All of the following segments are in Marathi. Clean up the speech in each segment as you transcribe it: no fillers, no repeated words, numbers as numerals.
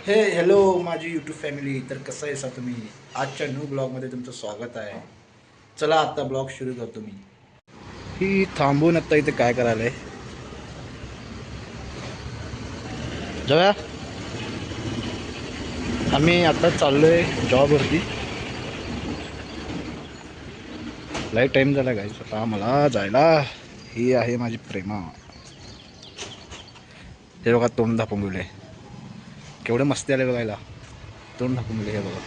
हॅलो माझी यूट्यूब फॅमिली. तर कसं आहे सा तुम्ही? आजच्या न्यू ब्लॉगमध्ये तुमचं स्वागत आहे. चला आता ब्लॉग सुरू करतो मी. ही थांबून आता इथे काय करायला जाऊया. आम्ही आता चाललोय जॉबवरती. लाईट टाईम झाला गाईस, आता मला जायला. ही आहे माझी प्रेमा. हे बघा तोंड दाखवून गेले, केवढे मस्ती आले बघायला. तोंड दाखवून गेले हे बघा.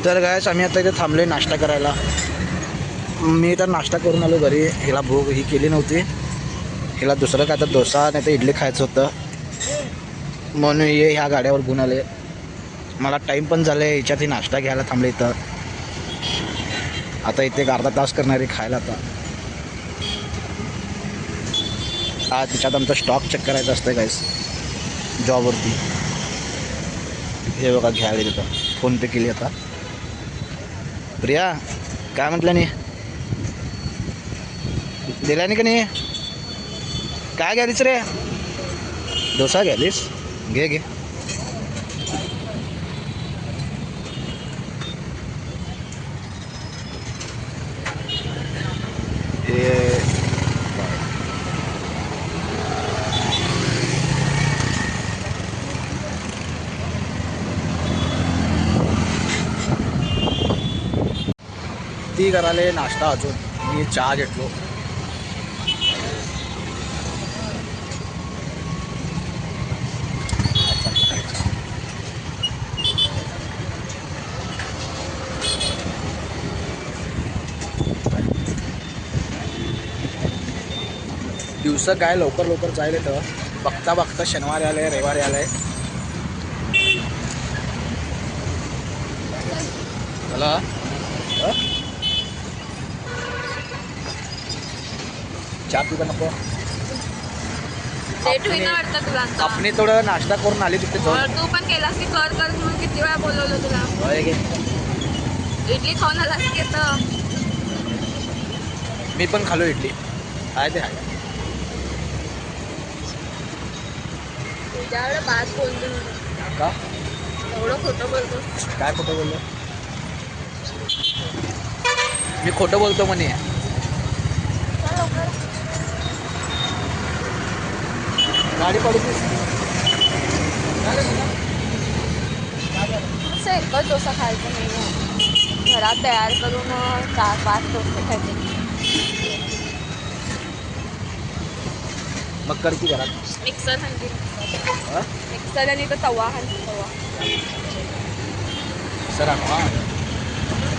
तर गायस आम्ही आता इथे थांबलोय नाश्ता करायला. मी तर नाश्ता करून आलो घरी. हिला भूक ही केली नव्हती. हिला दुसरं काय तर डोसा नाही तर इडली खायचं होतं, म्हणून ये ह्या गाड्यावर घेऊन आले. मला टाईम पण झालं आहे, ह्याच्यात ही नाश्ता घ्यायला थांबले इथं. आता इथे एक अर्धा तास करणारे खायला. आता तिच्यात आमचा स्टॉक चेक करायचा असतं गाईस जॉबवरती. हे बघा घ्यायला तिथं फोनपे केली. आता प्रिया काय म्हटलं नाही, दिला नाही का नाही? काय घ्यालीस रे? डोसा घ्यालीस? घे घे. ती करायला नाश्ता अजून मी चहा घेतलो. दिवस काय लवकर लवकर जायला तर बघता बघता शनिवारी आले, रविवारी आले. मला चहा पिऊ का नको? लेट होईना वाटतं तुला आता. आपण थोडं नाश्ता करून आली तिथे जाऊन. तू पण केलास की कर कर म्हणून किती वेळा बोलवलं तुला. होय गे. इडली खाऊन आलास की आता. मी पण खालो इडली. आहे ते आहे. तुझ्याकडे बात बोलतो म्हणून का एवढं खोटं बोलतो. काय खोटं बोललो? मी खोटं बोलतो म्हणे. चल लवकर. गाडी पडू असं एकच डोसा खायचं नाही, घरात तयार करून 4-5 डोसे खायचे. मग कर की घरात. मिक्सर आणखी हां मिक्सर आणि तो तवा आणखी तवा. सर हां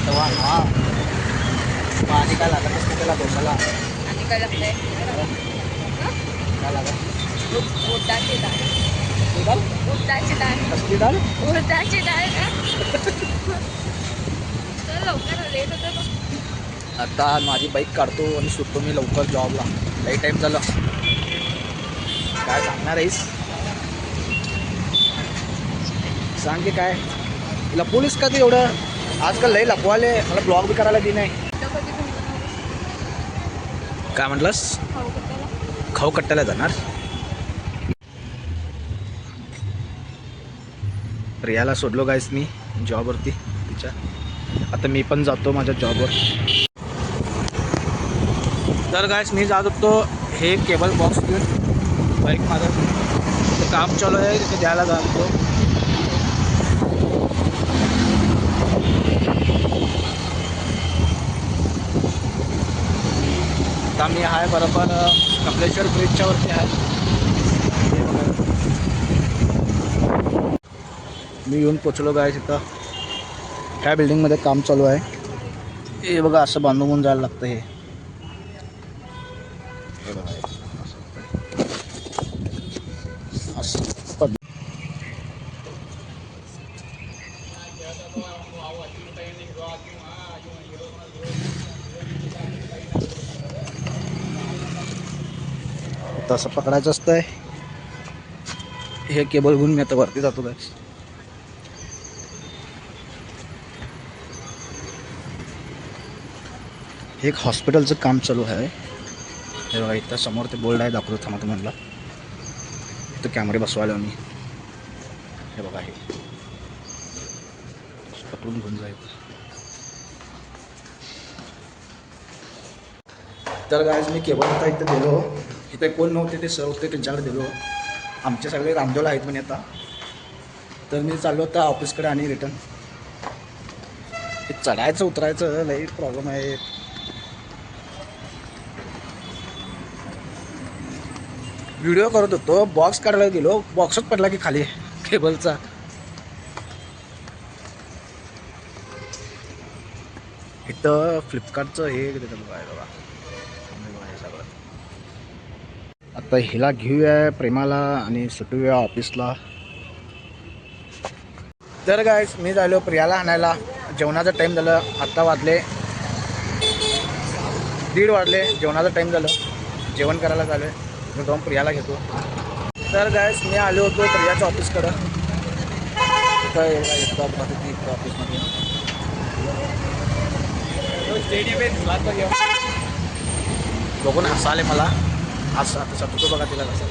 तवा हां. मग आणि काय लागत असते त्याला डोसाला? आणि काय लागतंय? काय लागत? उडदाची डाळ. कसली डाळ? उडदाची डाळ. कसली डाळ? उडदाची डाळ का? चल लवकर, लेट होतं बघ. आता माझी बाईक काढतो आणि सुटतो मी लवकर जॉबला. लई टाईम झालं. काय सांगणार आहेस? सांग की काय लपवलीस का ते एवढं? आजकाल लई लपवाले. मला ब्लॉग बी करायला दी नाही. कधी काय म्हटलंस? खाऊ कट्ट्याला. खाऊ कट्ट्याला जाणार? प्रियाला सोडलो गायस मी जॉबवरती तिच्या. आता मी पण जातो माझ्या जॉबवर. तर गायस मी जात होतो हे केबल बॉक्स घेऊन बाईक माझं ते काम चालू आहे तिथे द्यायला जातो. आता मी आहे बरोबर कमलेश्वर ब्रिजच्या वरती आहे. मी येऊन पोचलो गायस इथं. ह्या बिल्डिंगमध्ये काम चालू आहे. हे बघा असं बांधून जायला लागतं. हे बघा असं तसं पकडायचं असतंय. हे केबल घेऊन मी आता वरती जातो गायस. हे एक हॉस्पिटलचं काम चालू आहे. हे बघा इथं समोर ते बोर्ड आहे, दाखवतो थांबा तुम्हाला. तर कॅमेरे बसवायला मी हे बघा हे पटवून घेऊन जाईल. तर गायज मी केवळ आता इथं गेलो, इथे कोण नव्हते ते सर होते त्यांच्याकडे दिलो. आमचे सगळे रामदेवला आहेत म्हणे आता. तर मी चाललो होता ऑफिसकडे आणि रिटर्न. हे चढायचं उतरायचं लई प्रॉब्लेम आहे. व्हिडिओ करत होतो, बॉक्स काढायला गेलो, बॉक्सच पडला की खाली केबलचा. इथं फ्लिपकार्टचं हे देतं बघा बघा सगळं. आता हिला घेऊया प्रेमाला आणि सुटूया ऑफिसला. तर गायस मी झालो प्रियाला आणायला. जेवणाचा टाईम झालं, आत्ता वाजले 1:30 वाजले. जेवणाचा टाईम झालं, जेवण करायला झालं. मी जाऊन प्रियाला घेतो. तर गायस मी आलो होतो प्रियाच्या ऑफिसकडं. इथं येतो ऑफिसमध्ये. बघून हसाले मला. असं आता सततो बघा तिला कसं.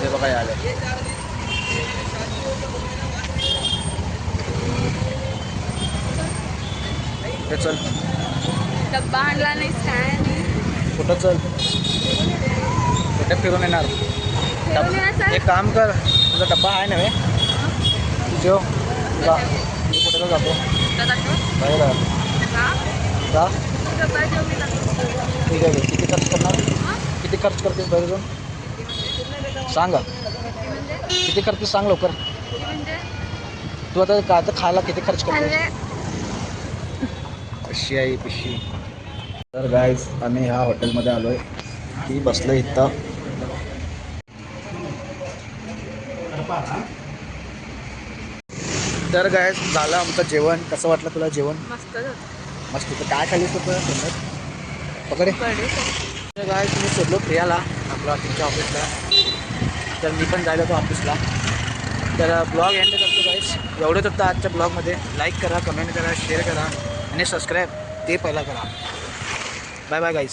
ते बघा आले. ते चल डब्बा आणला नाही काय कुठं चल कुठे फिरून येणार. एक काम कर, तुझा डब्बा आहे नव्हे, तू जेव जा. मी कुठे जातो बाहेर जा. ठीक आहे, किती खर्च करणार, किती खर्च करतेस बाहेर जाऊन सांगा. किती करतेस सांग लवकर. तू आता काय तर खायला किती खर्च करतेस. कशी आहे पिशी. तर गाईज आम्ही ह्या हॉटेलमध्ये आलो आहे. ती बसलं इथं. तर गाईज झालं आमचं जेवण. कसं वाटलं तुला जेवण. मस्त मस्त. तर काय खालीस होतं पकडे. तर गाईज मी सोडलो प्रियाला आपल्या ऑफिसच्या ऑफिसला. तर मी पण जायला होतो ऑफिसला. तर ब्लॉग एंड करतो गाईज. एवढंच होतं आजच्या ब्लॉगमध्ये. लाईक करा, कमेंट करा, शेअर करा आणि सबस्क्राईब ते पहिला करा. Bye bye guys.